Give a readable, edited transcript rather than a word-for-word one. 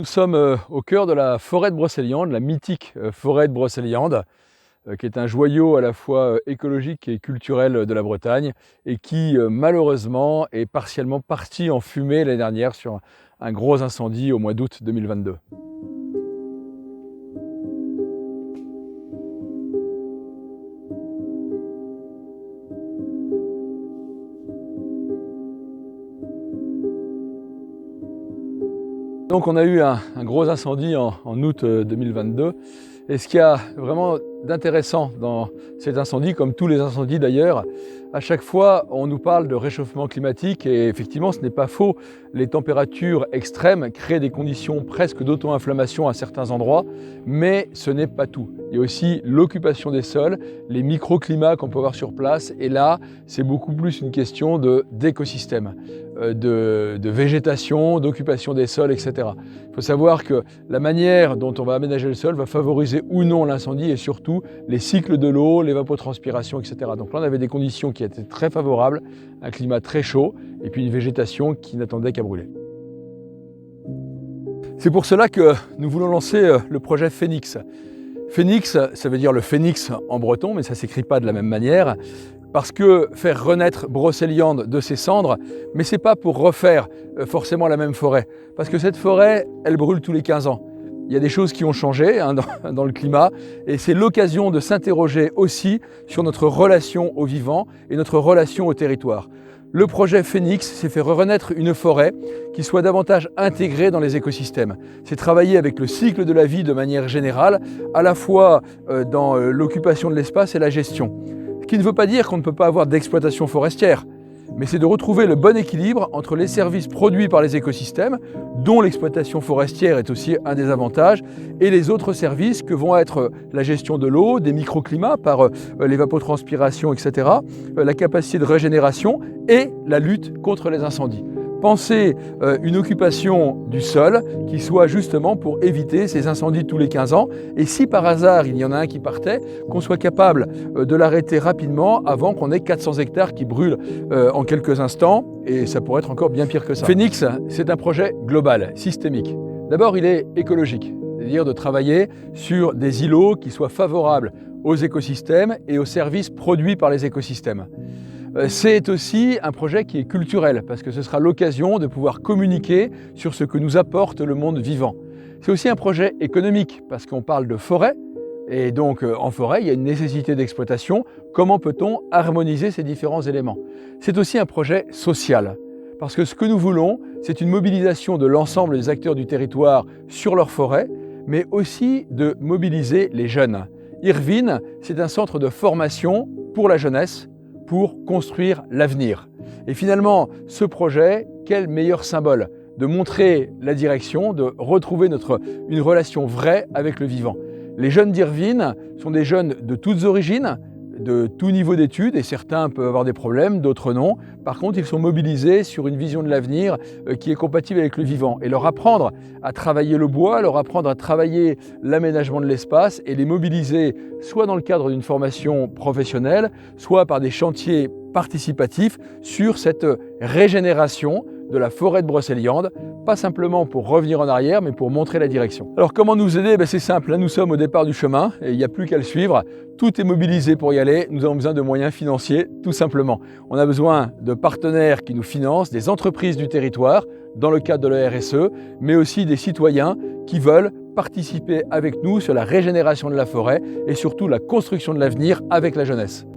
Nous sommes au cœur de la forêt de Brocéliande, la mythique forêt de Brocéliande, qui est un joyau à la fois écologique et culturel de la Bretagne et qui malheureusement est partiellement partie en fumée l'année dernière sur un gros incendie au mois d'août 2022. Donc on a eu un gros incendie en août 2022 et ce qu'il y a vraiment d'intéressant dans cet incendie, comme tous les incendies d'ailleurs, à chaque fois on nous parle de réchauffement climatique et effectivement ce n'est pas faux, les températures extrêmes créent des conditions presque d'auto-inflammation à certains endroits, mais ce n'est pas tout. Il y a aussi l'occupation des sols, les microclimats qu'on peut avoir sur place et là c'est beaucoup plus une question d'écosystème. De végétation, d'occupation des sols, etc. Il faut savoir que la manière dont on va aménager le sol va favoriser ou non l'incendie et surtout les cycles de l'eau, l'évapotranspiration, etc. Donc là, on avait des conditions qui étaient très favorables, un climat très chaud et puis une végétation qui n'attendait qu'à brûler. C'est pour cela que nous voulons lancer le projet Phénix. Phénix, ça veut dire le phénix en breton, mais ça ne s'écrit pas de la même manière. Parce que faire renaître Brocéliande de ses cendres, mais ce n'est pas pour refaire forcément la même forêt. Parce que cette forêt, elle brûle tous les 15 ans. Il y a des choses qui ont changé dans le climat et c'est l'occasion de s'interroger aussi sur notre relation au vivant et notre relation au territoire. Le projet Phénix, c'est faire renaître une forêt qui soit davantage intégrée dans les écosystèmes. C'est travailler avec le cycle de la vie de manière générale, à la fois dans l'occupation de l'espace et la gestion. Ce qui ne veut pas dire qu'on ne peut pas avoir d'exploitation forestière, mais c'est de retrouver le bon équilibre entre les services produits par les écosystèmes, dont l'exploitation forestière est aussi un des avantages, et les autres services que vont être la gestion de l'eau, des microclimats par l'évapotranspiration, etc., la capacité de régénération et la lutte contre les incendies. Pensez une occupation du sol qui soit justement pour éviter ces incendies tous les 15 ans. Et si par hasard il y en a un qui partait, qu'on soit capable de l'arrêter rapidement avant qu'on ait 400 hectares qui brûlent en quelques instants. Et ça pourrait être encore bien pire que ça. Phénix, c'est un projet global, systémique. D'abord, il est écologique, c'est-à-dire de travailler sur des îlots qui soient favorables aux écosystèmes et aux services produits par les écosystèmes. C'est aussi un projet qui est culturel, parce que ce sera l'occasion de pouvoir communiquer sur ce que nous apporte le monde vivant. C'est aussi un projet économique, parce qu'on parle de forêt, et donc en forêt, il y a une nécessité d'exploitation. Comment peut-on harmoniser ces différents éléments? C'est aussi un projet social, parce que ce que nous voulons, c'est une mobilisation de l'ensemble des acteurs du territoire sur leur forêt, mais aussi de mobiliser les jeunes. Irvine, c'est un centre de formation pour la jeunesse, pour construire l'avenir. Et finalement, ce projet, quel meilleur symbole de montrer la direction, de retrouver une relation vraie avec le vivant. Les jeunes d'Irvine sont des jeunes de toutes origines, de tout niveau d'études, et certains peuvent avoir des problèmes, d'autres non. Par contre, ils sont mobilisés sur une vision de l'avenir qui est compatible avec le vivant. Et leur apprendre à travailler le bois, leur apprendre à travailler l'aménagement de l'espace et les mobiliser soit dans le cadre d'une formation professionnelle, soit par des chantiers participatifs sur cette régénération de la forêt de Brocéliande, pas simplement pour revenir en arrière, mais pour montrer la direction. Alors comment nous aider? C'est simple, là nous sommes au départ du chemin et il n'y a plus qu'à le suivre. Tout est mobilisé pour y aller, nous avons besoin de moyens financiers, tout simplement. On a besoin de partenaires qui nous financent, des entreprises du territoire, dans le cadre de la RSE, mais aussi des citoyens qui veulent participer avec nous sur la régénération de la forêt et surtout la construction de l'avenir avec la jeunesse.